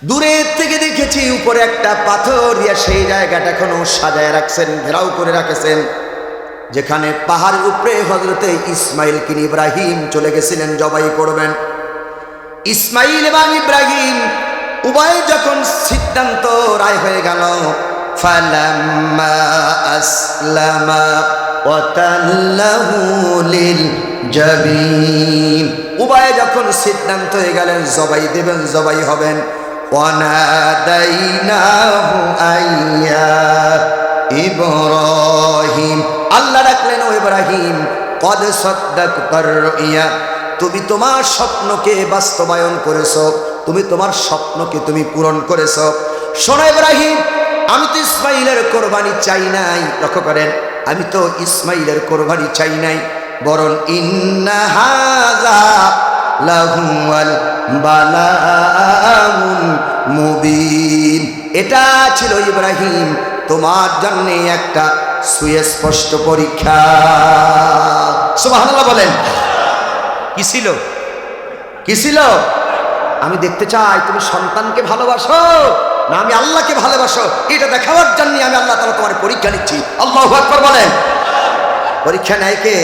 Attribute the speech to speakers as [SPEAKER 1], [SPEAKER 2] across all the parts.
[SPEAKER 1] দূরের থেকে দেখেছি উপরে একটা পাথর দিয়া সেই জায়গাটা এখনো সাজায় রাখছেন, ঘেরাও করে রাখেছেন, যেখানে পাহাড়ের উপরে হযরতে ইসমাইল কিন ইব্রাহিম চলে গেছিলেন জবাই করবেন। ইসমাইল এবং ইব্রাহিম উভয় যখন সিদ্ধান্ত রায় হয়ে গেল, ফালাম্মা আসলামা ওয়া তাল্লাহু লিল জাবিন, উভয় যখন সিদ্ধান্ত হয়ে গেলেন জবাই দেবেন, জবাই হবেন, ওয়ানাদাইনাহু আইয়া ইব্রাহিম, আল্লাহ ডাকলেন ও ইব্রাহিম, কদ সাদ্দাকতার রুইয়া, তুমি তোমার স্বপ্নকে বাস্তবায়ন করেছো, তুমি তোমার স্বপ্নকে তুমি পূরণ করেছো। শোনো ইব্রাহিম, আমি তো ইসমাইলের কোরবানি চাই নাই, লক্ষ্য করেন, আমি তো ইসমাইলের কোরবানি চাই নাই, বরং ইন্না হাযা লাহুল বালাউল মুবিন, এটা ছিল ইব্রাহিম তোমার জন্য একটা সুস্পষ্ট পরীক্ষা। সুবহানাল্লাহ বলেন। কি ছিল? কি ছিল? আমি দেখতে চাই তুমি সন্তানকে ভালোবাসো না আমি আল্লাহকে ভালোবাসো, এটা দেখাবার জন্য আমি আল্লাহ তাআলা তোমার পরীক্ষা নিচ্ছি। আল্লাহু আকবার বলেন। পরীক্ষা নেয় কে?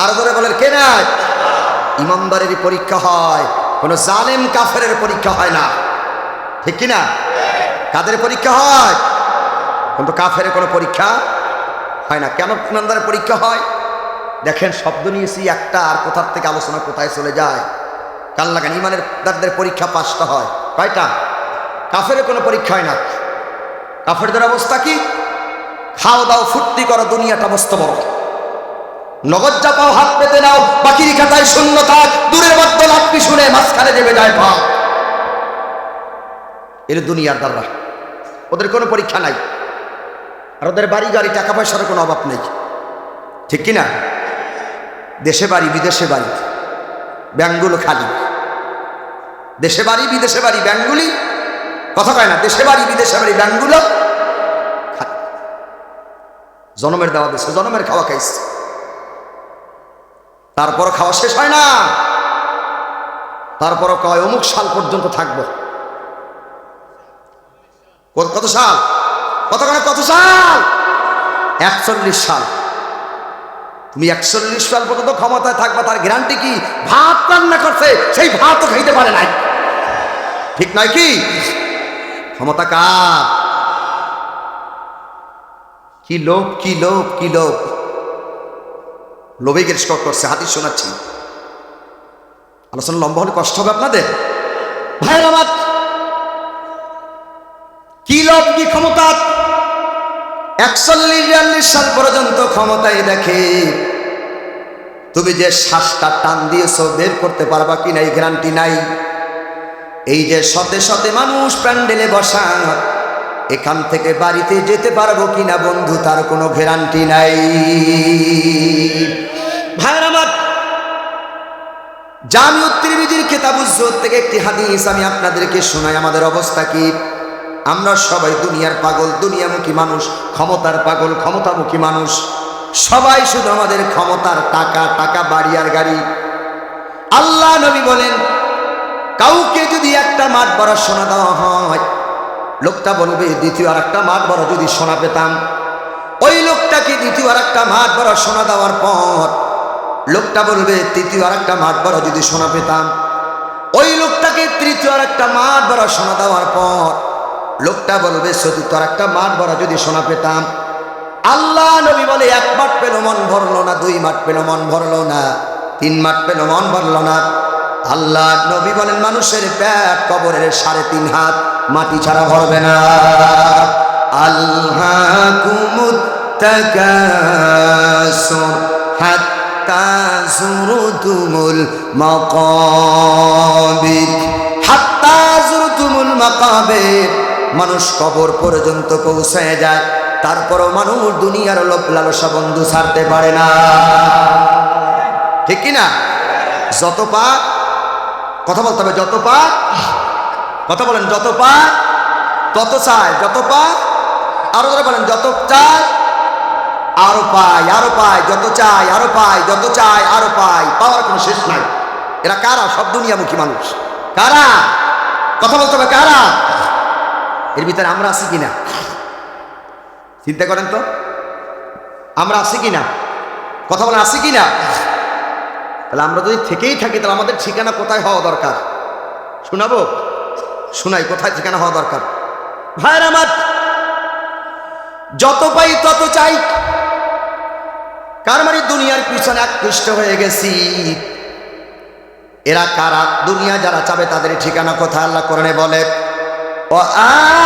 [SPEAKER 1] আর ধরে বলেন কে নেয়? ইমানদারেরই পরীক্ষা হয়, কোনো জালেম কাফেরের পরীক্ষা হয় না, ঠিক কিনা? কাদের পরীক্ষা হয়? কিন্তু কাফেরের কোনো পরীক্ষা হয় না। কেন ইমানদারের পরীক্ষা হয়? দেখেন, শব্দ নিয়েছি একটা, আর কোথার থেকে আলোচনা কোথায় চলে যায়, কাল লাগান। ইমানের দারদের পরীক্ষা 5টা হয়, কয়টা? কাফেরের কোনো পরীক্ষা হয় না। কাফেরদের অবস্থা কি? খাও দাও ফুর্তি করো, দুনিয়াটা মস্ত বড়, নগদ যা পাও হাত পেতে নাও, বাকির খাতায় শূন্য থাক, দূরের মধ্যে লাফি শুনে মাঝখানে দেবে যায় পা। এর দুনিয়ার দাররা, ওদের কোনো পরীক্ষা নাই, আর ওদের বাড়ি গাড়ি টাকা পয়সার কোনো অভাব নেই, ঠিক কিনা? দেশে বাড়ি বিদেশে বাড়ি, ব্যাংকগুলো খালি। দেশে বাড়ি বিদেশে বাড়ি, ব্যাংকগুলি কথা কয় না, দেশে বাড়ি বিদেশে বাড়ি, ব্যাংকগুলো খালি। জনমের দেওয়া দেশে জনমের খাওয়া খাইছে, তারপরও খাওয়া শেষ হয় না, তারপরও কয় অমুক সাল পর্যন্ত থাকবো। কত সাল? কত সাল? 41 সাল। তুমি 41 সাল পর্যন্ত ক্ষমতায় থাকবা, তার গ্যারান্টি কি? ভাত রান্না করছে, সেই ভাতও খাইতে পারে নাই, ঠিক নয় কি? ক্ষমতা কার? কি লোভ, কি লোভ, কি লোভ! লোভে গেট স্টক করছে। হাদিস শোনাচ্ছি, আলোচনা লম্বা হলে কষ্ট হবে আপনাদের। ভাইয়ের আমার, কি লোভ, কি ক্ষমতা! 41-42 সাল পর্যন্ত ক্ষমতায় দেখে তুমি যে শ্বাসটা টান দিয়েছো বের করতে পারবা কিনা এই গ্যারান্টি নাই। এই যে শতে শতে মানুষ প্যান্ডেলে বসা, এখান থেকে বাড়িতে যেতে পারবো কিনা বন্ধু, তার কোনো গ্যারান্টি নাই। ভাইয়ের আমার, জামিউত তিরমিজির কিতাবুজ যুহদ থেকে একটি হাদিস আমি আপনাদেরকে শোনাই। আমাদের অবস্থা কি? আমরা সবাই দুনিয়ার পাগল, দুনিয়ামুখী মানুষ, ক্ষমতার পাগল, ক্ষমতামুখী মানুষ, সবাই শুধু আমাদের ক্ষমতার টাকা, টাকা, বাড়ি আর গাড়ি। আল্লাহ নবী বলেন, কাউকে যদি একটা মাঠ ভরা সোনা দেওয়া হয়, লোকটা বলবে দ্বিতীয় আর একটা মাঠ ভরা যদি সোনা পেতাম। ওই লোকটাকে দ্বিতীয় আর একটা মাঠ ভরা সোনা দেওয়ার পর লোকটা বলবে তৃতীয় আর একটা মাঠ ভরা যদি সোনা পেতাম। ওই লোকটাকে তৃতীয় আর একটা মাঠ ভরা সোনা দেওয়ার পর লোকটা বলবে চতুর্থ আর একটা মাঠ ভরা যদি সোনা পেতাম। আল্লাহ নবী বলে, 1 মাঠ পেল মন ভরলো না, 2 মাঠ পেল মন ভরলো না, 3 মাঠ পেল মন ভরলো না। আল্লাহ নবী বলেন, মানুষের পেট কবরের 3.5 হাত মাটি ছাড়া ভরবে না। আলহাকুমুত তাকাসুর হাত্তা যুরতুমুল মাকাবির, হাত্তা যুরতুমুল মাকাবির। মানুষ কবর পর্যন্ত পৌঁছায় যায়, তারপরও মানুষ দুনিয়ার লোভ লালসা বন্ধু ছাড়তে পারে না, ঠিক কিনা? যত পাক, কথা বলতে হবে, যত পাক, কথা বলেন, যত পাক তত চায়, যত পাক আরো ধরে বলেন, যত চায় আরো পায়, আরো পায়, যত চায় আরো পায়, যত চায় আরো পায়, পাওয়ার কোনো শেষ নাই। এরা কারা? সব দুনিয়ামুখী মানুষ। কারা? কথা বলতে হবে কারা? এর ভিতরে আমরা আছি কিনা চিন্তা করেন তো, আমরা আছি কিনা? কথা বলেন আছি কিনা? তাহলে আমরা যদি থেকেই থাকি তাহলে আমাদের ঠিকানা কোথায় হওয়া দরকার? শোনাবো? শোনাই, কোথায় ঠিকানা হওয়া দরকার? ভাইয়ের আমার, যত পাই তত চাই, কার মানে দুনিয়ার পিছনে আকৃষ্ট হয়ে গেছি। এরা কারা? দুনিয়া যারা চাবে তাদের ঠিকানা কোথায়? আল্লাহ কোরআনে বলে ওয়া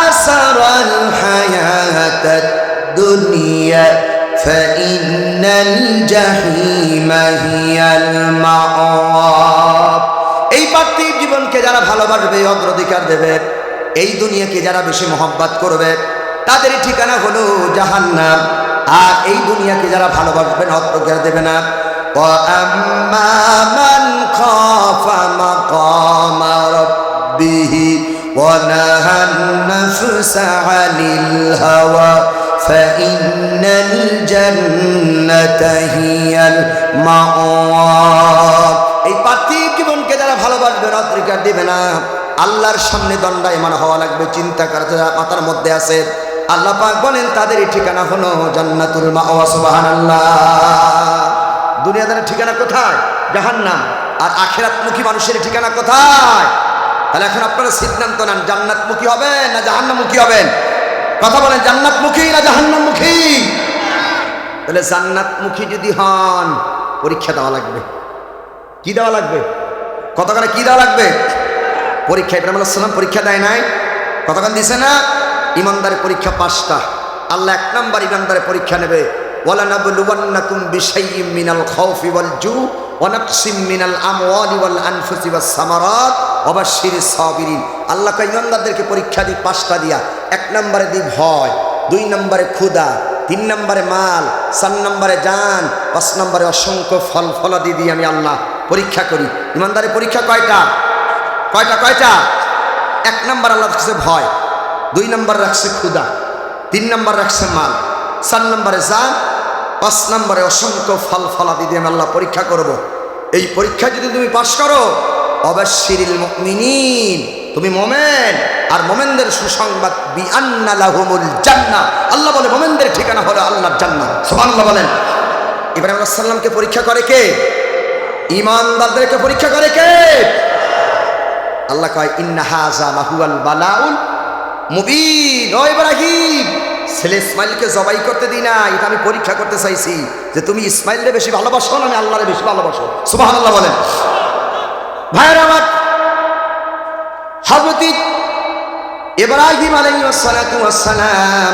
[SPEAKER 1] আসারাল হায়াতাদ দুনিয়া ফাইন্নাল জাহিমা হিয়াল মাআব। এই পার্থিব জীবনকে যারা ভালোবাসবে, অগ্রাধিকার দেবে, এই দুনিয়াকে যারা বেশি মহব্বত করবে, তাদের ঠিকানা হলো জাহান্নাম। আর এই দুনিয়াকে যারা ভালোবাসবে না, অগ্রাধিকার দেবে না, ওয়া আম্মা মান খাফা মাকামা রাব্বিহি ওয়া নাহান নাফসা আনিল হাওয়া ফাইন্নাল জান্নাতা হিয়াল মাআব। এই পার্থিব জীবনকে যারা ভালোবাসবে না, অগ্রাধিকার দিবে না, আল্লাহর সামনে দণ্ডায়মান হওয়া লাগবে। চিন্তা করে যারা মাথার মধ্যে আছে, আল্লাহ পাক বলেন তাদের ঠিকানা হলো জান্নাতুল মাওয়া। সুবহানাল্লাহ। দুনিয়াদারের ঠিকানা কোথায়? জাহান্নাম। আর আখিরাতমুখী মানুষের ঠিকানা কোথায়? তাহলে এখন আপনারা সিদ্ধান্ত নেন, জান্নাতমুখী হবেন না জাহান্নামমুখী হবেন? কথা বলেন, জান্নাতমুখী না জাহান্নামমুখী? তাহলে জান্নাতমুখী যদি হন, পরীক্ষা দেওয়া লাগবে। কি দেওয়া লাগবে? কতক্ষণে কি দেওয়া লাগবে? পরীক্ষা। ইব্রাহিম আলাইহিস সালাম পরীক্ষা দেয় নাই? কতক্ষণ দিছে না? ইমানদারের পরীক্ষা 5টা। আল্লাহ 1 নাম্বার ইমানদারের পরীক্ষা নেবে। ওয়ালা নাবলুওয়ান্নাকুম বিশাইয়্যিম মিনাল খাউফি ওয়াল জু ওয়া নাকসিম মিনাল আমওয়ালি ওয়াল আনফুসি ওয়াস সামারাত ওয়া বাশশিরিস সাবিরিন। আল্লাহ কয় ইমানদারদেরকে পরীক্ষা দিই 5টা দিয়া। 1 নম্বরে দিই ভয়, 2 নম্বরে ক্ষুধা, 3 নম্বরে মাল, 4 নম্বরে জান, 5 নম্বরে অসংখ্য ফল ফলাদি দিয়ে আমি আল্লাহ পরীক্ষা করি। ইমানদারের পরীক্ষা কয়টা? কয়টা? 1 নম্বর আল্লাহ রাখছে ভয়, 2 নম্বর রাখছে ক্ষুধা, 3 নম্বর রাখছে মাল, 4 নম্বরে জান, 5 নম্বরে অসংখ্য ফল ফলাদি দিয়ে আমি আল্লাহ পরীক্ষা করব। এই পরীক্ষা যদি তুমি পাশ করো, অবাশশিরিল মুমিনিন, তুমি মোমেন। আর মোমেনদের সুসংবাদ, বিআন্না লাহুমুল জান্নাহ। আল্লাহ বলে মোমেনদের ঠিকানা হলো আল্লাহর জান্নাত। সুবহানাল্লাহ বলেন। ইব্রাহিম আলাইহিস সালামকে পরীক্ষা করে কে? ঈমানদারদেরকে পরীক্ষা করে কে? আল্লাহ কয় ইন্না হাযা লাহুয়াল বালাউল মুবিন। ও ইব্রাহিম, ছেলে ইসমাইলকে জবাই করতে দিই না, এটা আমি পরীক্ষা করতে চাইছি যে তুমি ইসমাইলকে বেশি ভালোবাসো না আমি আল্লাহরে বেশি ভালোবাসো। সুবহানাল্লাহ বলেন। ভাইরা আমার, হযরত ইব্রাহিম আলাইহিস সালাতু ওয়াস সালাম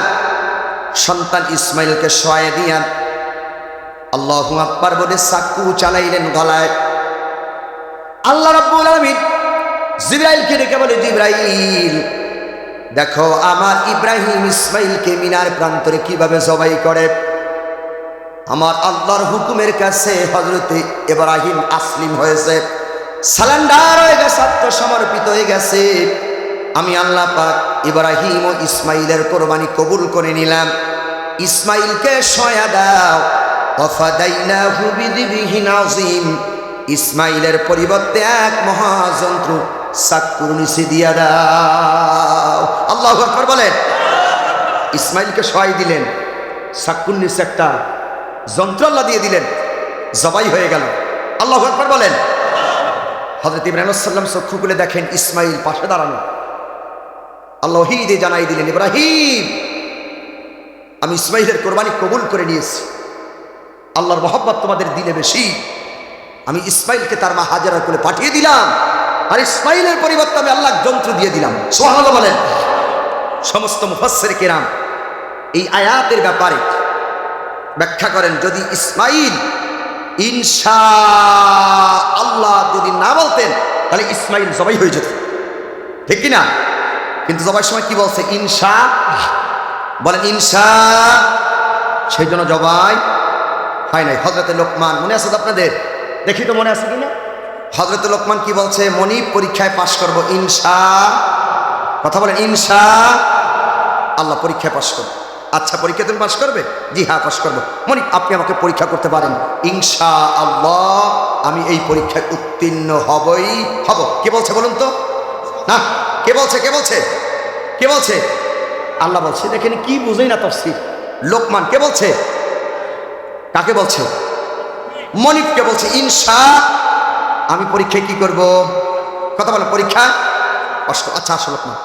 [SPEAKER 1] সন্তান ইসমাইলকে শোয়ায় দিয়া আল্লাহু আকবার বলে চাকু চালাইলেন গলায়। আল্লাহ রাব্বুল আলামিন জিবরাইলকে ডেকে বলে, জিবরাইল দেখো আমার ইব্রাহিম ইসমাইলকে মিনার প্রান্তরে কিভাবে জবাই করে। আমার আল্লাহর হুকুমের কাছে হযরত ইব্রাহিম আসলিম হয়েছে, সারেন্ডার হয়ে গেছে, আত্মসমর্পিত হয়ে গেছে। আমি আল্লাহ পাক ইব্রাহিম ও ইসমাইলের কোরবানি কবুল করে নিলাম। ইসমাইলকে শোয়া দাও। ওয়াফাদাইনাহু বিযিবহিন আযীম। ইসমাইলের পরিবর্তে এক মহাযন্ত্র চাকুর নিচে দিয়া দাও। আল্লাহু আকবার বলেন। ইসমাইলকে শোয়াই দিলেন, চাকুর নিচে একটা যন্ত্র আল্লাহ দিয়ে দিলেন, জবাই হয়ে গেল। আল্লাহু আকবার বলেন। হযরত ইব্রাহিম আলাইহিস সালাম চক্ষু খুলে দেখেন ইসমাইল পাশে দাঁড়ানো। আল্লাহ ওহী দিয়ে জানাই দিলেন, ইব্রাহিম আমি ইসমাইলের কোরবানি কবুল করে নিয়েছি। আল্লাহর মহব্বত তোমাদের দিলে বেশি। আমি ইসমাইলকে তার মা হাজেরার কোলে পাঠিয়ে দিলাম, আর ইসমাইলের পরিবর্তে আমি আল্লাহ যন্ত্র দিয়ে দিলাম। সুবহানাল্লাহ বলেন। সমস্ত মুফাসসির কিরাম এই আয়াতের ব্যাপারে ব্যাখ্যা করেন, যদি ইসমাইল ইনশাআল্লাহ যদি না বলতেন তাহলে ইসমাইল জবাই হয়ে যেত, ঠিক কিনা? কিন্তু জবাইয়ের সময় কি বলছে? ইনশা বলেন, ইনশা। সেই জন্য জবাই হয় নাই। হযরতে লোকমান মনে আছে আপনাদের? দেখি তো মনে আছে কিনা? হযরতে লোকমান কি বলছে? মনিব পরীক্ষায় পাশ করব ইনশা। কথা বলেন, ইনশা আল্লাহ পরীক্ষায় পাশ করব। আচ্ছা, পরীক্ষা তুমি পাশ করবে? জি হ্যাঁ পাশ করবো। মনিব আপনি আমাকে পরীক্ষা করতে পারেন, ইনশাআল্লাহ আমি এই পরীক্ষায় উত্তীর্ণ হবই হব। কে বলছে বলুন তো? হ্যাঁ, কে বলছে কে বলছে কে বলছে? আল্লাহ বলছে। দেখেন কি বুঝেই না তাফসীর। লোকমান কে বলছে? কাকে বলছে? মনিবকে বলছে। ইনশা আমি পরীক্ষায় কি করব? কথা বলে পরীক্ষা কষ্ট। আচ্ছা আসো লোকমান।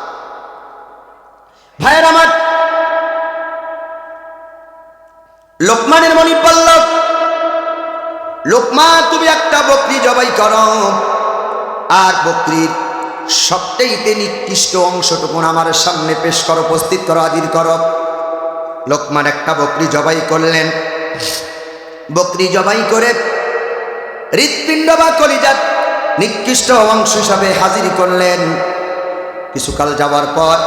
[SPEAKER 1] ভাইয়ের আমার, লোকমানের মনিব বলল, লোকমান তুমি একটা বকরি জবাই করো, আর বকরির সবচেয়ে নিকৃষ্ট অংশটুকু আমার সামনে পেশ করো, উপস্থিত করো, হাজির করো। লোকমান একটা বকরি জবাই করলেন। বকরি জবাই করে হৃৎপিণ্ড বা কলিজার নিকৃষ্ট অংশ হিসাবে হাজির করলেন। কিছুকাল যাওয়ার পর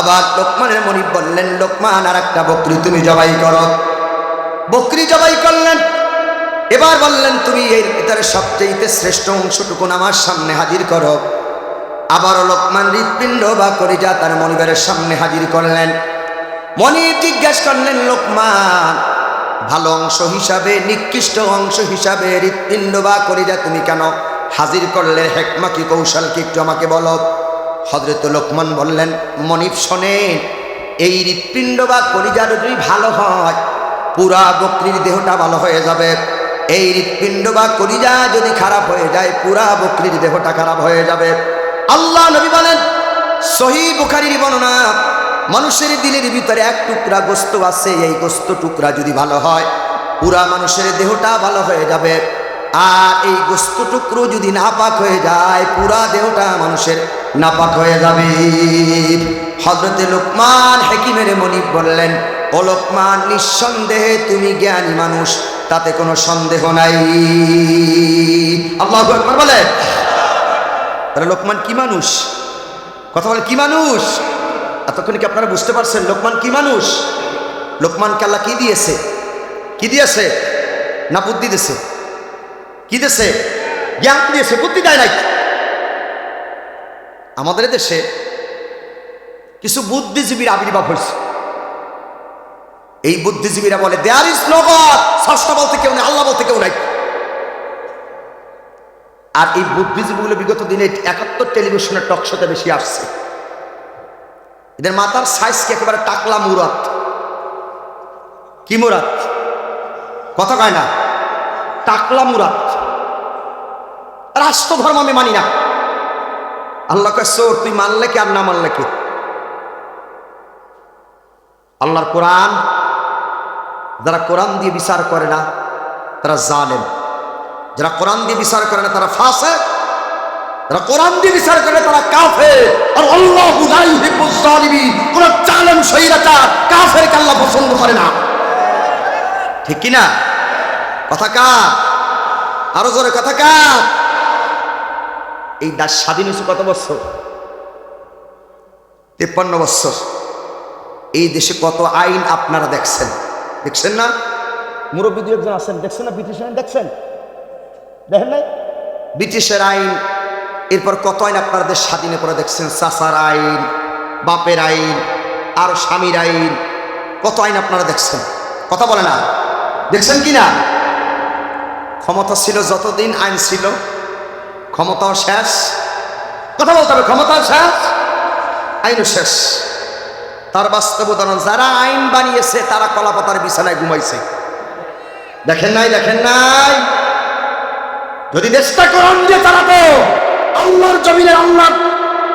[SPEAKER 1] আবার লোকমানের মনিব বললেন, লোকমান আর একটা বকরি তুমি জবাই করো। বকরি জবাই করলেন। এবার বললেন, তুমি এর ভিতরে সবচেয়ে শ্রেষ্ঠ অংশটুকু আমার সামনে হাজির করো। আবারও লোকমান হৃৎপিণ্ড বা কলিজা তার মনিবের সামনে হাজির করলেন। মনিব জিজ্ঞেস করলেন, লোকমান ভালো অংশ হিসাবে, নিকৃষ্ট অংশ হিসাবে হৃৎপিণ্ড বা কলিজা তুমি কেন হাজির করলে? হেকমা কি, কৌশল কি, একটু আমাকে বলো। হযরত লোকমান বললেন, মনিব শোনেন, এই হৃৎপিণ্ড বা কলিজা যদি ভালো হয় পুরা বকরির দেহটা ভালো হয়ে যাবে। এই হৃৎপিণ্ড বা কলিজা যদি খারাপ হয়ে যায় পুরা বকরির দেহটা খারাপ হয়ে যাবে। আল্লাহ নবী বলেন, সহিহ বুখারীর বর্ণনা, মানুষের দিলের ভিতরে এক টুকরা গোস্ত আছে, এই গোস্ত টুকরা যদি ভালো হয় পুরা মানুষের দেহটা ভালো হয়ে যাবে। আর এই গোস্ত টুকরো যদি নাপাক হয়ে যায় পুরা দেহটা মানুষের নাপাক হয়ে যাবে। হযরতে লোকমান হাকিমের মনিব বললেন, ও লোকমান, নিঃসন্দেহে তুমি জ্ঞানী মানুষ, তাতে কোনো সন্দেহ নাই। আল্লাহু আকবার বলে। তাহলে লোকমান কি মানুষ? কথা বলে কি মানুষ? এতক্ষণ কি আপনারা বুঝতে পারছেন লোকমান কি মানুষ? লোকমানকে আল্লাহ কি দিয়েছে? কি দিয়েছে? না বুদ্ধি দিয়েছে? কি দিয়েছে? জ্ঞান দিয়েছে, বুদ্ধি দেয় নাই। আমাদের দেশে কিছু বুদ্ধিজীবীর আবির্ভাব হয়েছে। এই বুদ্ধিজীবীরা বলে দেয়ার ইজ নো গড, স্রষ্টা বলতে কেউ নেই, আল্লাহ বলতে কেউ নাই। আর এই বুদ্ধিজীবীগুলো বিগত দিনে 71 টেলিভিশনের টক শোতে বেশি আসছে। এদের মাথার সাইজ কি একেবারে টাকলা মুরাত। কি মুরাত? কথা কয় না, টাকলা মুরাত। রাষ্ট্র ধর্ম আমি মানি না। আল্লাহ কয় চোর, তুই মানলে কি আর না মানলে কি? আল্লাহর কোরআন, যারা কোরআন দিয়ে বিচার করে না তারা জালেম, যারা কোরআন দিয়ে বিচার করে না তারা ফাসিক, যারা কোরআন দিয়ে বিচার করে তারা কাফের। আর আল্লাহু লা ইউহিব্বুজ জালিমিন, কোন জালেম শয়তান কাফেরকে আল্লাহ পছন্দ করে না। ঠিক কি না? কথা কার? আরো জোরে কথা কার? এই দেশ স্বাধীন হয়েছে কত বছর? 53 বছর। এই দেশে কত আইন আপনারা দেখছেন, দেখছেন না? মুরব্বী দু একজন আছেন, দেখছেন না? ব্রিটিশ আইন দেখছেন? দেখেন নাই? ব্রিটিশের আইন, এরপর কত আইন আপনারা দেশ স্বাধীনের পরে দেখছেন। চাচার আইন, বাপের আইন, আর স্বামীর আইন, কত আইন আপনারা দেখছেন। কথা বলে না, দেখছেন কি না? ক্ষমতা ছিল যতদিন আইন ছিল, ক্ষমতাও শেষ। কথা বলতে হবে, ক্ষমতাও শেষ, আইনও শেষ। তার বাস্তব উদাহরণ, যারা আইন বানিয়েছে তারা কলাপাতার বিছানায় ঘুমাইছে। দেখেন নাই? দেখেন নাই? যদি দেশটা কোরআন দিয়ে চালাতো, আল্লাহর জমিনে, আল্লাহর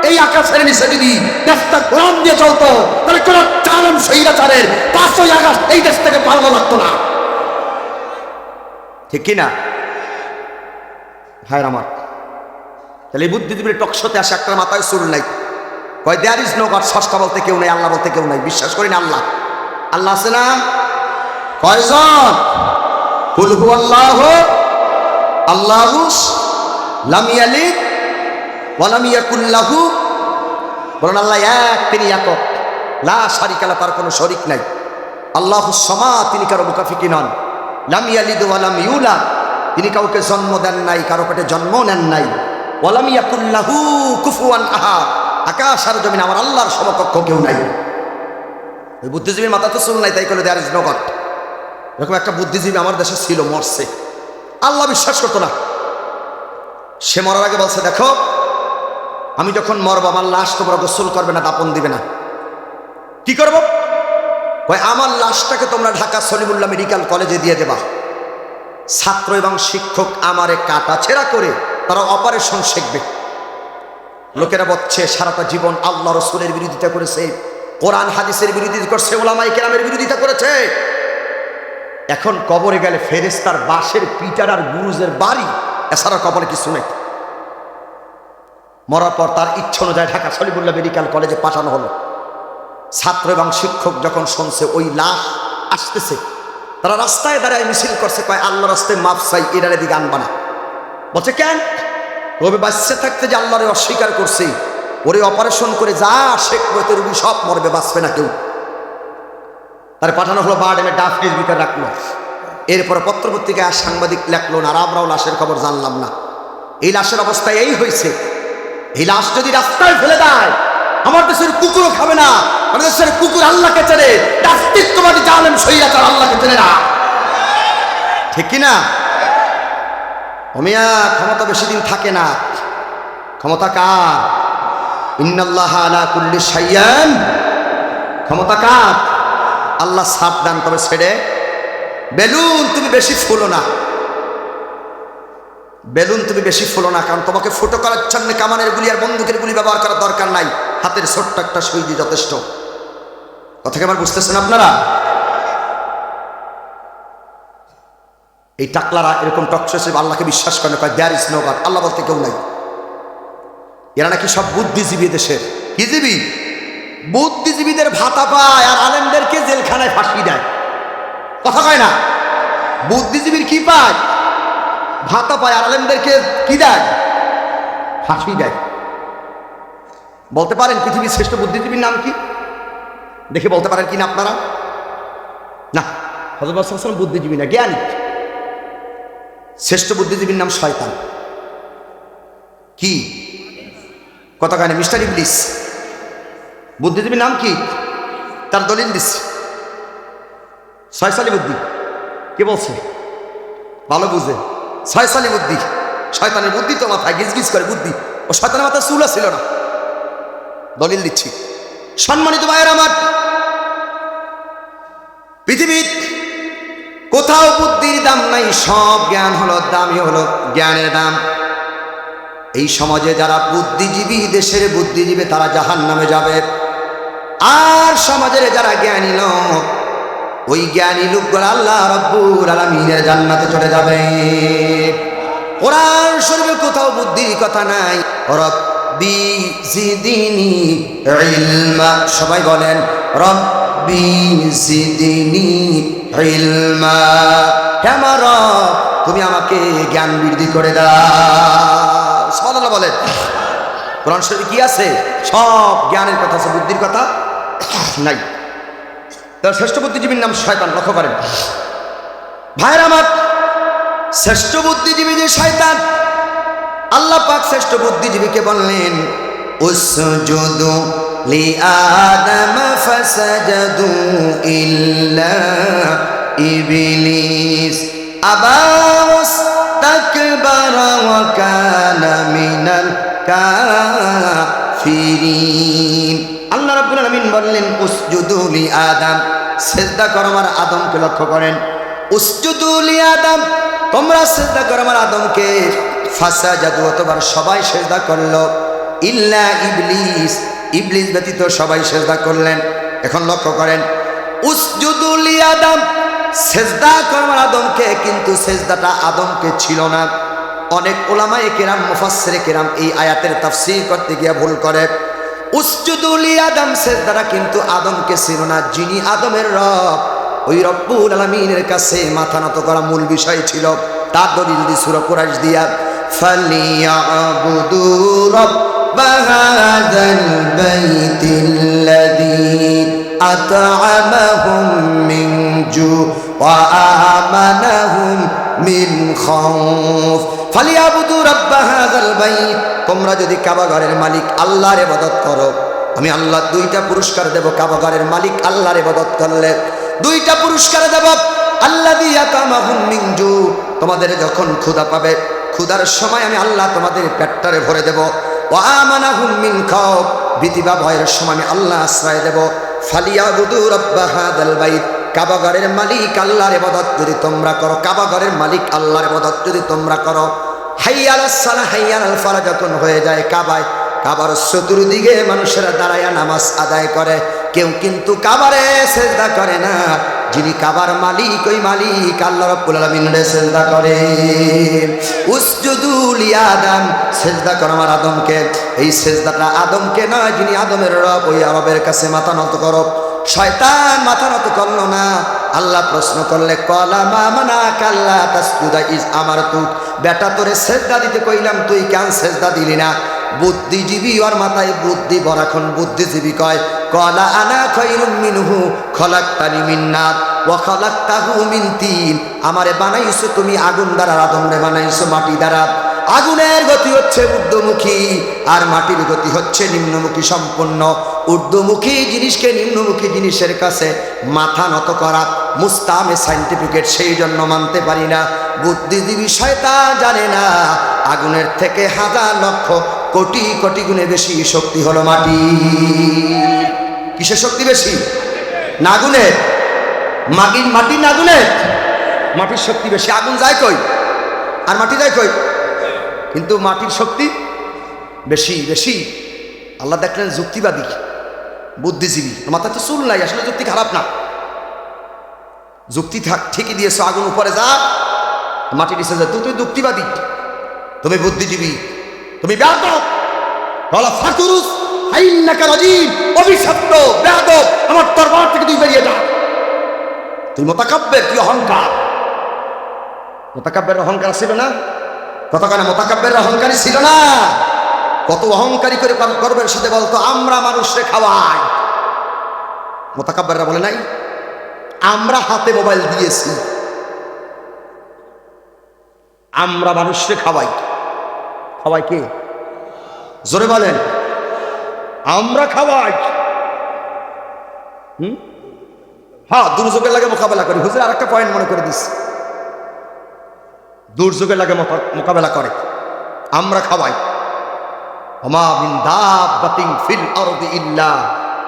[SPEAKER 1] এই আকাশের নিচে যদি দেশটা কোরআন দিয়ে চলতো, তাহলে কোন জালেম স্বৈরাচারের 5ই আগস্ট এই দেশ থেকে পালানো লাগতো না। ঠিক কিনা ভাইয়ের আমার? তাহলে এই বুদ্ধিজীবীর টকশোতে আসে, একটা মাথায় চুল নাই, কয় দেয়ার ইজ নো গড, স্রষ্টা বলতে কেউ নাই, আল্লাহ বলতে কেউ নাই, বিশ্বাস করি না আল্লাহ। আল্লাহ আছে না? কয়জন? কুল হুয়াল্লাহু আল্লাহু লাম ইয়ালিদ ওয়া লাম ইয়াকুল লাহু, বলেন আল্লাহ এক, তিনি একক, লা শারিকা লাহু, তার কোনো শরীক নাই। আল্লাহুস সামাদ, তিনি কারো মুকাফিকি নন। লাম ইয়ালিদ ওয়া লাম ইউলাদ, তিনি কাউকে জন্ম দেন নাই, কারো পেটে জন্ম নেন নাই। ওয়া লাম ইয়াকুল লাহু কুফুয়ান আহাদ, আকাশ আর জমিন আমার আল্লাহর সমকক্ষ কেউ নাই। ওই বুদ্ধিজীবীর মাথা তো চুল নাই, তাই করলে দেয়ার ইজ নো গড। এরকম একটা বুদ্ধিজীবী আমার দেশে ছিল, মরছে, আল্লাহ বিশ্বাস করতো না। সে মরার আগে বলছে, দেখো আমি যখন মরবো আমার লাশ তোমরা গোসল করবে না, দাপন দিবে না। কি করবো? ভাই আমার লাশটাকে তোমরা ঢাকা সলিমুল্লাহ মেডিকেল কলেজে দিয়ে দেবা। ছাত্র এবং শিক্ষক আমারে কাটা ছেঁড়া করে তারা অপারেশন শিখবে। লোকেরা বলছে সারাটা জীবন আল্লাহ রসুলের বিরোধিতা করেছে, কোরআন হাদিসের বিরোধিতা করছে, ওলামায়ে কেরামের বিরোধিতা করেছে। এখন কবরে গেলে ফেরেশতার বাঁশের পিটার আর গুরুজের বাড়ি, এছাড়া কবরে কিছু নেই। মরার পর তার ইচ্ছা অনুযায়ী ঢাকা সলিমুল্লাহ মেডিকেল কলেজে পাঠানো হলো। ছাত্র এবং শিক্ষক যখন শুনছে ওই লাশ আসতেছে, তারা রাস্তায় দাঁড়ায় মিছিল করছে, কয় আল্লাহ রাস্তায় মাফ চাই, এরারে দিকে আনবা না। বলছে কেন? রবি বাঁচতে থাকতে যে আল্লাহরে অস্বীকার করছে, ওরে অপারেশন করে যা শেখ বইতে রুগী সব মরবে, বাঁচবে না কেউ। তার পাঠানো হলো বারডেমে ডাফটির ভিতরে রাখলো। এরপরে পত্রপত্রিকায় আর সাংবাদিক লেখলো না, আর আমরাও লাশের খবর জানলাম না। এই লাশের অবস্থা এই হয়েছে। এই লাশ যদি রাস্তায় ফেলে দেয়, আমার দেশের কুকুরও খাবে না। আমাদের দেশের কুকুর আল্লাহকে চেনে, নাস্তিকবাদী জালেম শৈরাচার আল্লাহকে চেনে না। ঠিক কিনা? ওমিয়া ক্ষমতা বেশি দিন থাকে না। ক্ষমতা কার? ইন্নাল্লাহা আলা কুল্লি শাইইন। ক্ষমতা কার? আল্লাহ সাথ দান তবে ছেড়ে। বেলুন তুমি বেশি ফুলো না, বেলুন তুমি বেশি ফুলো না, কারণ তোমাকে ফুটো করার জন্য কামানের গুলি আর বন্দুকের গুলি ব্যবহার করার দরকার নাই। হাতের ছোট্ট একটা সুই দিয়ে যথেষ্ট। কথা কি আমার বুঝতেছেন আপনারা? এই টাকলারা এরকম টকশাসে আল্লাহকে বিশ্বাস করে, কয় দেয়ার ইজ নো গড, আল্লাহ বলতে কেউ নাই। এরা নাকি সব বুদ্ধিজীবী দেশের। কি জীবী? বুদ্ধিজীবীদের ভাতা পায় আর আলেমদেরকে জেলখানায় ফাঁসি দেয়। কথা কয় না? বুদ্ধিজীবীর কি পায়? ভাতা পায়, আর আলেমদেরকে কি দেয়? ফাঁসি দেয়। বলতে পারেন পৃথিবীর শ্রেষ্ঠ বুদ্ধিজীবীর নাম কি? দেখে বলতে পারেন কিনা আপনারা? না, হযরত সাল্লাল্লাহু আলাইহি ওয়াসাল্লাম বুদ্ধিজীবী না, জ্ঞানী। শ্রেষ্ঠ বুদ্ধিজীবীর নাম শয়তান। কি কথা কয় না? মিস্টার ইবলিস। বুদ্ধিজীবীর নাম কি? তার দলিল দিচ্ছে, ছয়সালি বুদ্ধি। কে বলছে? ভালো বুঝে, ছয়সালি বুদ্ধি। শয়তানের বুদ্ধি তো মাথায় গিজ গিজ করে বুদ্ধি। ও শয়তানের মাথায় চুলা ছিল না। দলিল দিচ্ছি। সম্মানিত ভাইয়ের আমার, পৃথিবীর কোথাও বুদ্ধির দাম নাই, সব জ্ঞান হলো দামি, হলো জ্ঞানের দাম। এই সমাজে যারা বুদ্ধিজীবী, দেশের বুদ্ধিজীবী, তারা জাহান্নামে যাবে। আর সমাজের যারা জ্ঞানী লোক, ওই জ্ঞানী লোকগুলো আল্লাহ রাব্বুল আলামিনের জান্নাতে চলে যাবে। কোরআন শরীফে কোথাও বুদ্ধির কথা নাই। রব্বি জিদনি ইলমা। সবাই বলেন রব্বি জিদনি ইলমা। হে আমার রব, তুমি আমাকে জ্ঞান বৃদ্ধি করে দাও। সুবহানাল্লাহ বলেন। কোরআন শরীফে কি আছে? সব জ্ঞানের কথা আছে, বুদ্ধির কথা নাই। তার শ্রেষ্ঠ বুদ্ধিজীবীর নাম শয়তান। লক্ষ্য করেন ভাইয়ের আমার, শ্রেষ্ঠ বুদ্ধিজীবী যে শয়তান, আল্লাহ পাক শ্রেষ্ঠ বুদ্ধিজীবীকে বললেন উসজুদু লিআদম ফাসাজাদু ইল্লা ইবলিস আবা ওয়াস্তাকবারা ওয়া কানা মিনাল কাফিরিন। আল্লাহ রাব্বুল আলামিন বললেন উসজুদু লিআদম, সিজদা করো আমার আদমকে। লক্ষ্য করেন, উসজুদু লিআদম, তোমরা সিজদা করো আমার আদমকে। ফাসাজাদু, অতবার সবাই সিজদা করলো। ইল্লা ইবলিস, ইবলিস ব্যতীত সবাই সিজদা করলেন। এখন লক্ষ্য করেন, উসজুদু লিআদম, সিজদা করো আমার আদমকে, কিন্তু সিজদাটা আদমকে ছিল না। অনেক উলামায়ে কেরাম, মুফাসসিরে কেরাম এই আয়াতের তাফসীর করতে গিয়ে ভুল করে। উসজুদু লিআদম, সিজদাটা কিন্তু আদমকে ছিল না। যিনি আদমের রব, ওই রব্বুল আলামিনের কাছে মাথা নত করা মূল বিষয় ছিল। তার দলিল দি সূরা কুরাইশ দিয়া, ফালিয়াবুদু রাব্ব হাযাল বাইতিল্লাযী আত'আমাহুম মিন জু ওয়া আমানাহুম মিন খাউফ। ফালিয়াবুদু রাব্ব হাযাল বাইত, তোমরা যদি কাবা ঘরের মালিক আল্লাহর ইবাদত করো, আমি আল্লাহ দুইটা পুরস্কার দেব। কাবা ঘরের মালিক আল্লাহর ইবাদত করলে দুইটা পুরস্কার দেব। আল্লাযী আত'আমাহুম মিন জু, তোমাদের যখন ক্ষুধা পাবে, ক্ষুধার সময় আমি আল্লাহ তোমাদের পেটটারে ভরে দেব। ওয়া আমানাহুম মিন খাউফ, ভীতি বা ভয়ের সময় আমি আল্লাহ আশ্রয় দেব। ফালিয়াবুদু রাব্বা হাযাল বাইত, কাবা ঘরের মালিক আল্লাহর ইবাদত যদি তোমরা করো, কাবা ঘরের মালিক আল্লাহর ইবাদত যদি তোমরা করো। হাইয়া আলাস সালাহ হাইয়া আলাল ফালাহ যখন হয়ে যায় কাবায়, কাবার চতুর্দিকে মানুষেরা দাঁড়ায়া নামাজ আদায় করে, কেউ কিন্তু কাবারে সেজদা করে না। যিনি কাবার মালিক, ওই মালিক আল্লাহ রাব্বুল আলামিনের সেজদা করে। উসজুদু লিআদম, সেজদা করো আমার আদমকে। এই সেজদাটা আদমকে নয়, যিনি আদমের রব, ওই রবের কাছে মাথা নত করো। শয়তান মাথা নত করল না। আল্লাহ প্রশ্ন করলে ক্বালা মা মানাকা আল্লা তাসজুদা ইজ আমারতুক, বেটা তোরে সেজদা দিতে কইলাম, তুই কেন সেজদা দিলি না? বুদ্ধিজীবী, ওর মাথায় বুদ্ধি ভরা, এখন বুদ্ধিজীবী কয় ক্বালা আনা খায়রুম মিনহু খলাকতানি মিন নার ওয়া খলাকতাহু মিন তিন, আমারে বানাইছো তুমি আগুন দ্বারা, আদমরে বানাইছো মাটি দ্বারা। আগুনের গতি হচ্ছে ঊর্ধ্বমুখী, আর মাটির গতি হচ্ছে নিম্নমুখী সম্পূর্ণ। ঊর্ধ্বমুখী জিনিসকে নিম্নমুখী জিনিসের কাছে মাথা নত করা মুস্তামে সাইন্টিফিকেট, সেই জন্য মানতে পারি না। বুদ্ধিজীবী শয়তান জানে না আগুনের থেকে হাজার লক্ষ কোটি কোটি গুণে বেশি শক্তি হলো মাটি। কিসের শক্তি বেশি? না আগুনের? মাটির না আগুনের? মাটির শক্তি বেশি। আগুন যায় কই আর মাটি যায় কই? কিন্তু মাটির শক্তি বেশি বেশি। আল্লাহ দেখলেন যুক্তিবাদী, বুদ্ধিজীবী, মাথায় তো চুল নাই, আসলে যুক্তি খারাপ না, যুক্তি ঠিকই দিয়েছো, আগুন উপরে যা মাটি নিচে যা। তুমি যুক্তিবাদী, তুমি বুদ্ধিজীবী, তুমি বেয়াদব। বলা ফাকুরুস আইন্নাকা রাজিম, অভিশপ্ত বেয়াদব, আমার দরবার থেকে তুই বেরিয়ে যা। তুই মুতাকাব্বির, তুই অহংকার। মুতাকাব্বির অহংকার ছিল না? কতখানি মুতাকাব্বির অহংকারী ছিল না? কত অহংকারী করে গর্বের সাথে বলতো আমরা মানুষরে খাওয়াই। মুতাকাব্বিররা বলে নাই আমরা হাতে মোবাইল দিয়েছি, আমরা মানুষরে খাওয়াই। খাওয়াই কে? জোরে বলেন। আমরা খাওয়াই। হ্যাঁ, দুর্যোগের লাগে মোকাবেলা করি। হুজুর আর একটা পয়েন্ট মনে করে দিচ্ছি, দুর্যোগের লাগে মোকাবেলা করে, আমরা খাওয়াই। ওমা মিন দাব্বাতিন ফিল আরদি ইল্লা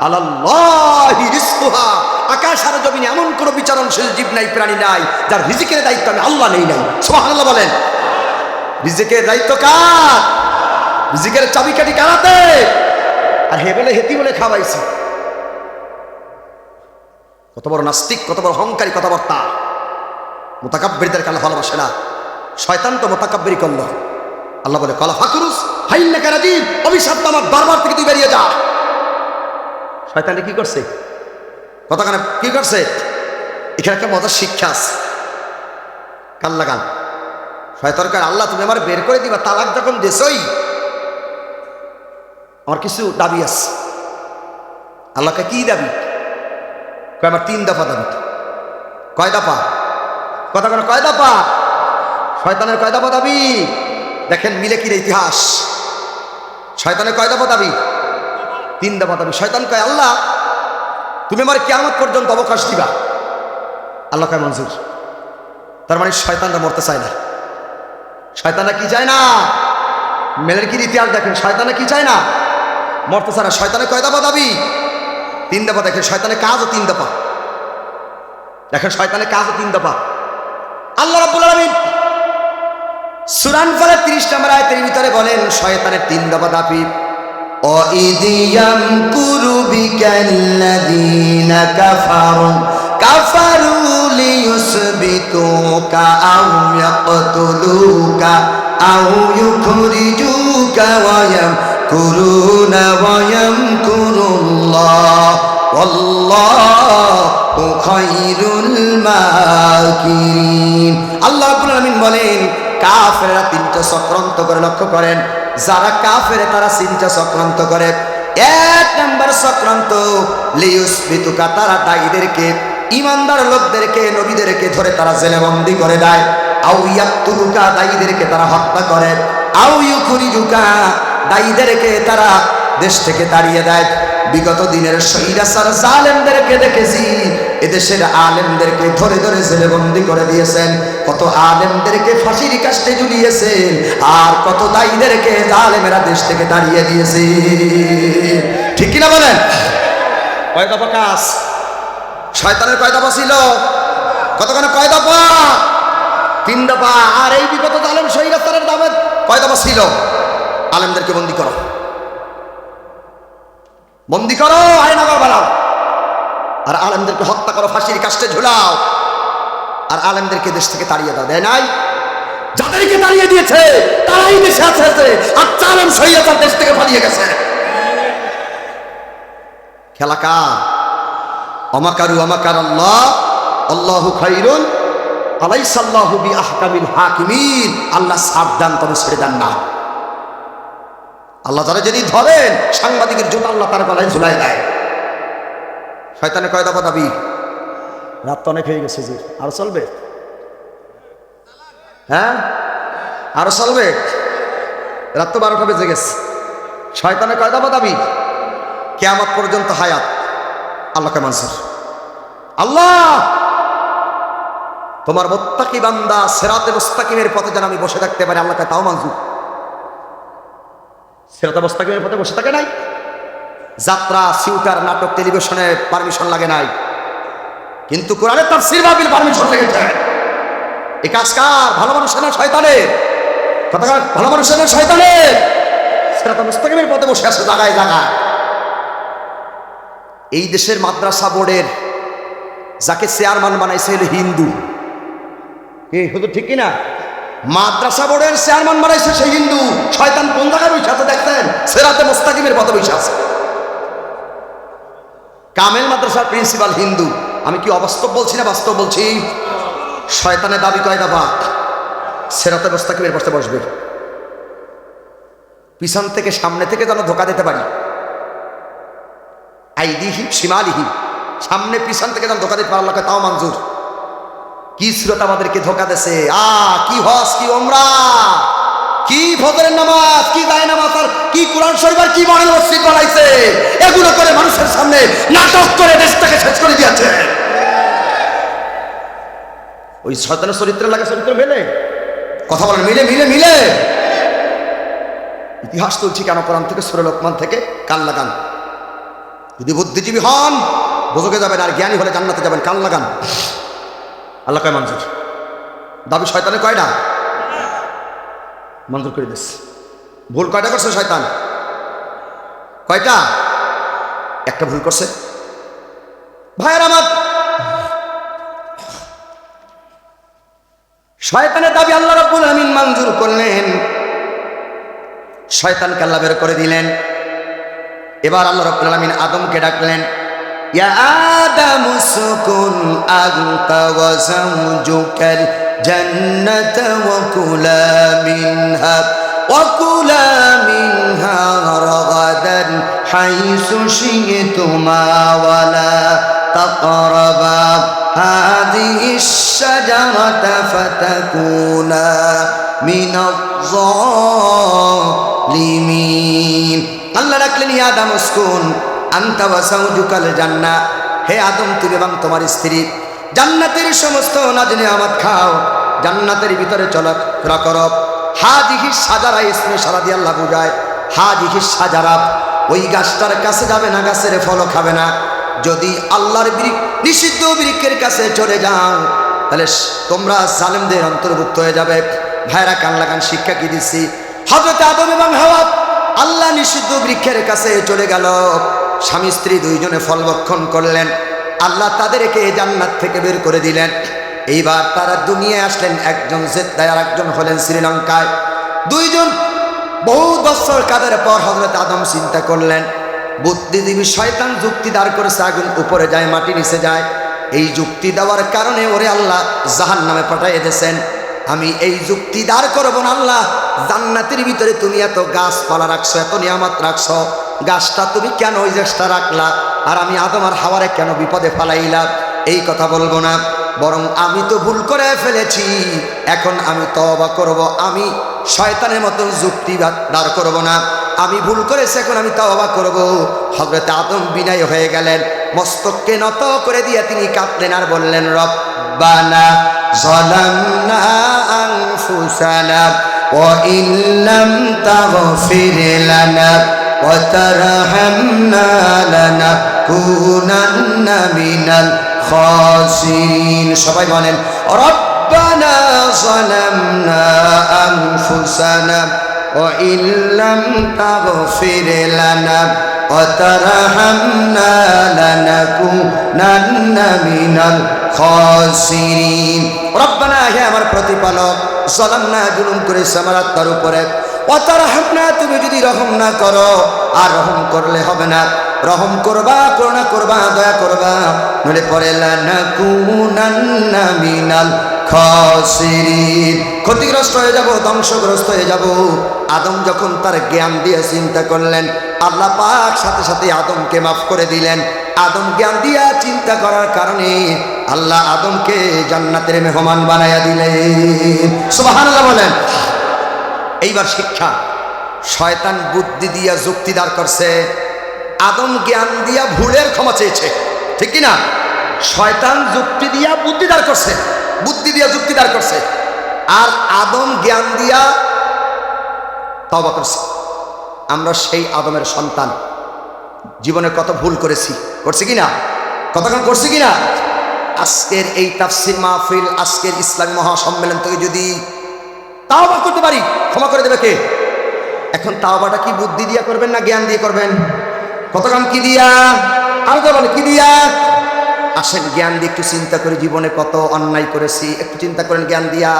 [SPEAKER 1] আলাল্লাহি রিজকুহা, আকাশ আর জমিনে এমন কোন বিচরণশীল জীব নাই, প্রাণী নাই যার রিজিকের দায়িত্ব আমি আল্লাহ নেই নাই। সুবহানাল্লাহ বলেন। রিজিকের দায়িত্ব কার? রিজিকের চাবিকাঠি কারাতে? আর হে বলে হেতি বলে খাওয়াইছি। কত বড় নাস্তিক, কত বড় অহংকারী কথাবার্তা। মুতাকাব্বিরদের কালা ভালোবাসে না। শয়তান তো মুতাকাব্বিরি করলো। আল্লাহ বলে ক্বালা ফাকুরুস আইন্নাকা রাজিম, অভিশপ্ত, আমার দরবার থেকে তুই বেরিয়ে যা। শয়তানে কি করছে? কতখানে কি করছে? এখানে একটা মজার শিক্ষা আছে, কান লাগান। শয়তান কয় আল্লাহ তুমি আমার বের করে দিবা, তালাক যখন দেছই আমার কিছু দাবি আছে। আল্লাহকে কি দাবি? কয় আমার 3 দফা দাবি। কয় দফা? কতক্ষণ কয় দফা? শয়তানের কয় দফা দাবি? দেখেন মিলে কিরে ইতিহাস। শয়তানের কয় দফা দাবি? 3 দফা দাবি। শয়তান কয় আল্লাহ তুমি আমার কিয়ামত পর্যন্ত অবকাশ দিবা। আল্লাহ কয় মঞ্জুর। তার মানে শয়তানরা মরতে চায় না। শয়তানরা কি চায় না? মেলের কি ইতিহাস দেখেন, শয়তানরা কি চায় না? মরতে চায় না। শয়তানের কয় দফা দাবি? 3 দফা। দেখেন শয়তানের কাজও 3 দফা। দেখেন শয়তানের কাজও 3 দফা। আল্লাহ রাব্বুল আলামিন সূরা আনফালের 30 নম্বর আয়াতের ভিতরে বলেন শয়তানের 3 দফা দাবি। وَإِذْ يَمْكُرُ بِكَ الَّذِينَ كَفَرُوا لِيُثْبِتُوكَ أَوْ يَقْتُلُوكَ أَوْ يُخْرِجُوكَ وَيَمْكُرُونَ وَيَمْكُرُ اللَّهُ وَاللَّهُ خَيْرُ الْمَاكِرِينَ। আল্লাহ রাব্বুল আলামিন বলেন কাফেররা 3টা চক্রান্ত করে। লক্ষ্য করেন, যারা কাফের তারা 3টা চক্রান্ত করে। 1 নম্বর চক্রান্ত লিউসবিতুকা, তারা দায়ীদেরকে, ইমানদার লোকদেরকে, নবীদেরকে ধরে তারা জেলে বন্দী করে দেয়। আউ ইয়াকতুলুকা, দায়ীদেরকে তারা হত্যা করে। আউ ইউখরিজুকা, দায়ীদেরকে তারা দেশ থেকে তাড়িয়ে দেয়। বিগত দিনের স্বৈরাচার জালেমদেরকে দেখেছি এদেশের আলেমদেরকে ধরে ধরে জেলবন্দি করে দিয়েছেন, কত আলেমদেরকে ফাঁসির কাস্টে ঝুলিয়েছেন, আর কত দায়ীদেরকে জালেমেরা দেশ থেকে তাড়িয়ে দিয়েছে। ঠিক কিনা বলেন? কয় দফা কাজ? শয়তানের কয় দফা ছিল? কতখানে কয় দফা? 3 দফা। আর এই বিগত জালেম স্বৈরাচারের দামে কয় দফা ছিল? আলেমদেরকে বন্দি করো, বন্দি করো, আয়নাগর বানাও, আর আলেমদেরকে হত্যা করো, ফাঁসির কাস্টে ঝুলাও, আর আলেমদেরকে দেশ থেকে তাড়িয়ে দাও। দেয় নাই? যাদেরকে তাড়িয়ে দিয়েছে তারাই দেশে আছে, আর জালেম স্বৈরাচার দেশ থেকে পালিয়ে গেছে। খেলা কার? অমাকারু অমাকার আল্লাহ আল্লাহু খাইরুন আলাইসাল্লাহু বিআহকামিল হাকিমিন। আল্লাহ সাবধান, তবে ছেড়ে দেন না। আল্লাহ তারা যদি ধরেন সাংবাদিকের জন্য আল্লাহ তার গলায় ঝুলাই দেয়। শয়তানের কয় দফা দাবি? রাত তো অনেক হয়ে গেছে, জি আরো চলবে? হ্যাঁ আরো চলবে? রাত তো 12টা বেজে গেছে। শয়তানের কয় দফা দাবি? কিয়ামত পর্যন্ত হায়াত। আল্লাহকে মানসুর। আল্লাহ তোমার মুত্তাকি বান্দা সিরাতে মুস্তাকিমের পথে যেন আমি বসে থাকতে পারি, আল্লাহকে তাও মঞ্জুর। সিরাতে মুস্তাকিমের পথে বসে থাকে নাই? যাত্রা, সিউটার, নাটক, টেলিভিশনে পারমিশন লাগে নাই, কিন্তু কোরআনে তাফসীর মাহফিল পারমিশন লেগেছে। এই কাজ কার? ভালো মানুষের না শয়তানের? কথা ভালো মানুষের না শয়তানের? সিরাতে মুস্তাকিমের পথে বসে আছে জায়গায় জায়গায়। এই দেশের মাদ্রাসা বোর্ডের যাকে চেয়ারম্যান বানাইছে হলো হিন্দু। কি হুজুর ঠিক কিনা? মাদ্রাসা বোর্ডের চেয়ারম্যান বানাইছে সে হিন্দু। শয়তান কোন জায়গায় বসে আছে দেখতেন? সিরাতে মুস্তাকিমের পথে বসে আছে। কামেল মাদ্রাসার প্রিন্সিপাল হিন্দু। আমি কি অবাস্তব বলছি না বাস্তব বলছি? শয়তানের দাবি কয় দফা? সিরাতে মুস্তাকিমের পথে বসবে। পিছন থেকে সামনে থেকে যেন ধোকা দিতে পারি। আইদিহিম শিমালিহিম, সামনে পিছন থেকে যেন ধোকা দিতে পারে, আল্লাহকে তাও মঞ্জুর। কি সুরত আমাদেরকে ধোকা দেছে! কি হজ, কি ওমরা, কি ফজরের নামাজ, কি দায় নামাজ, আর কি কোরআন শরীফ, আর কি মডেল মসজিদ বানাইছে। এগুলো করে মানুষের সামনে নাটক করে দেশটাকে শেষ করে দিয়েছে। ওই শয়তানের চরিত্রের লাগে চরিত্র মেলে? কথা বলেন, মিলে মিলে মিলে। ইতিহাস তুলছি কেন? কোরআন থেকে, সূরা লোকমান থেকে। কান লাগান। যদি বুদ্ধিজীবী হন বুঝকে যাবেন, আর জ্ঞানী হলে জান্নাতে যাবেন। কান লাগান। আল্লাহ কয় মঞ্জুর। দাবি শয়তানের কয়টা? মঞ্জুর করে দিস। ভুল কয়টা করছে শয়তান? কয়টা? একটা ভুল করছে। ভাইয়ের আমার, শয়তানের দাবি আল্লাহ রাব্বুল আমিন মঞ্জুর করলেন। শয়তানকে আল্লাহ বের করে দিলেন। এবার আল্লাহ রাব্বুল আমিন আদমকে ডাকলেন, ইয়া আদম উসকুন আনতা ওয়া যাওজুকাল জান্নাতা ওয়া কুলা মিনহা রাগাদান হাইসু শি'তুমা ওয়া লা তাকরাবা হাযিহিশ শাজারাতা ফাতাকুনা মিনাজ জালিমিন। আল্লাহ ডাকলেন, ইয়া আদম উসকুন আনতা ওয়া যাওজুকাল জান্নাহ, হে আদম তুমি এবং তোমার স্ত্রী জান্নাতের সমস্ত নাজ নিয়ামত খাও, জান্নাতের ভিতরে চলাফেরা করো। হাযিহি শাজারা ইসমে সারা দিয়ে আল্লাহ বুঝায়। হাযিহি শাজারা, ওই গাছটার কাছে যাবে না, গাছের ফল খাবে না। যদি আল্লাহর নিষিদ্ধ বৃক্ষের কাছে চলে যাও তাহলে তোমরা জালেমদের অন্তর্ভুক্ত হয়ে যাবে। ভাইরা কান লাগান, শিক্ষা কি দিচ্ছি? হযরত আদম এবং হাওয়া আল্লাহ নিষিদ্ধ বৃক্ষের কাছে চলে গেল। স্বামী স্ত্রী দুইজনে ফল ভক্ষণ করলেন। আল্লাহ তাদেরকে জান্নাত থেকে বের করে দিলেন। এইবার তারা দুনিয়ায় আসলেন, একজন জেদ্দায় আর একজন হলেন শ্রীলঙ্কায়। দুইজন বহু বছর কাদের পর হযরত আদম চিন্তা করলেন, বুদ্ধিজীবী শয়তান যুক্তি দাঁড় করেছে, আগুন উপরে যায় মাটি নিচে যায়। এই যুক্তি দেওয়ার কারণে ওরে আল্লাহ জাহান্নামে পাঠিয়ে দিয়েছেন। আমি এই যুক্তি দাঁড় করবো না, আল্লাহ জান্নাতের ভিতরে তুমি এত গাছপালা রাখছো, এত নিয়ামত রাখছো, গাছটা তুমি কেন ওই গাছটা রাখলা, আর আমি আদম আর হাওয়ারে কেন বিপদে ফালাইলা? এই কথা বলবো না, বরং আমি তো ভুল করে ফেলেছি, এখন আমি তওবা করব, আমি শয়তানের মতো যুক্তি দাঁড় করব না। আমি ভুল করেছি, এখন আমি তওবা করব। হযরত আদম বিনয় হয়ে গেলেন, মস্তককে নত করে দিয়ে তিনি কাঁদলেন আর বললেন, রব্বানা যালামনা আনফুসানা ওয়া ইল্লাম তাগফির লানা ওয়া তারহামনা লানাকুনান্না মিনাল খাসিরিন। সবাই বলেন, রব্বানা যালামনা আনফুসানা ওয়া ইল্লাম তাগফির লানা ওয়া তারহামনা লানাকুনান্না মিনাল খাসিরিন। রব্বানা, হে আমার প্রতিপালক, যালামনা, জুলুম করেছি আমার আত্মার উপরে, ওয়া তারহামনা, তুমি যদি রহম না করো, আর রহম করলে হবে না, রহম করবা, করুণা করবা, দয়া করবা, নইলে পরে লানাকুনান্না মিনাল খাসিরিন, ক্ষতিগ্রস্ত হয়ে যাব, ধ্বংসগ্রস্ত হয়ে যাব। আদম যখন তার জ্ঞান দিয়ে চিন্তা করলেন, আল্লাহ পাক সাথে সাথে আদমকে মাফ করে দিলেন। আদম জ্ঞান দিয়া চিন্তা করার কারণে আল্লাহ আদমকে জান্নাতের মেহমান বানায়া দিলেন। সুবহানাল্লাহ বলেন। এইবার শিক্ষা, শয়তান বুদ্ধি দিয়া যুক্তি দাঁড় করছে, আদম জ্ঞান দিয়া ভুলের ক্ষমা চেয়েছে, ঠিক কি না? শয়তান যুক্তি দিয়া বুদ্ধি দাঁড় করছে, বুদ্ধি দিয়া যুক্তি দাঁড় করছে, আর আদম জ্ঞান দিয়া তওবা করছে। আমরা সেই আদমের সন্তান, জীবনে কত ভুল করেছি, করছি কিনা, কতক্ষণ করছি কিনা। আজকের এই তাফসীর মাহফিল, আজকের ইসলামী মহাসম্মেলন থেকে যদি তাওবা করতে পারি, ক্ষমা করে দেবে কে? এখন তাওবাটা কি বুদ্ধি দিয়া করবেন না জ্ঞান দিয়ে করবেন? কতক্ষণ কি দিয়া, আর বলেন কি দিয়া? আসেন জ্ঞান দিয়ে একটু চিন্তা করি, জীবনে কত অন্যায় করেছি, একটু চিন্তা করেন জ্ঞান দিয়া,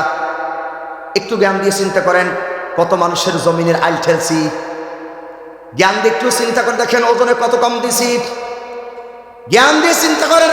[SPEAKER 1] একটু জ্ঞান দিয়ে চিন্তা করেন কত মানুষের জমিনের আইল ঠেলছি। জ্ঞান দিয়ে একটু চিন্তা করে দেখেন ওজনে কত কম দিছি। জ্ঞান দিয়ে চিন্তা করেন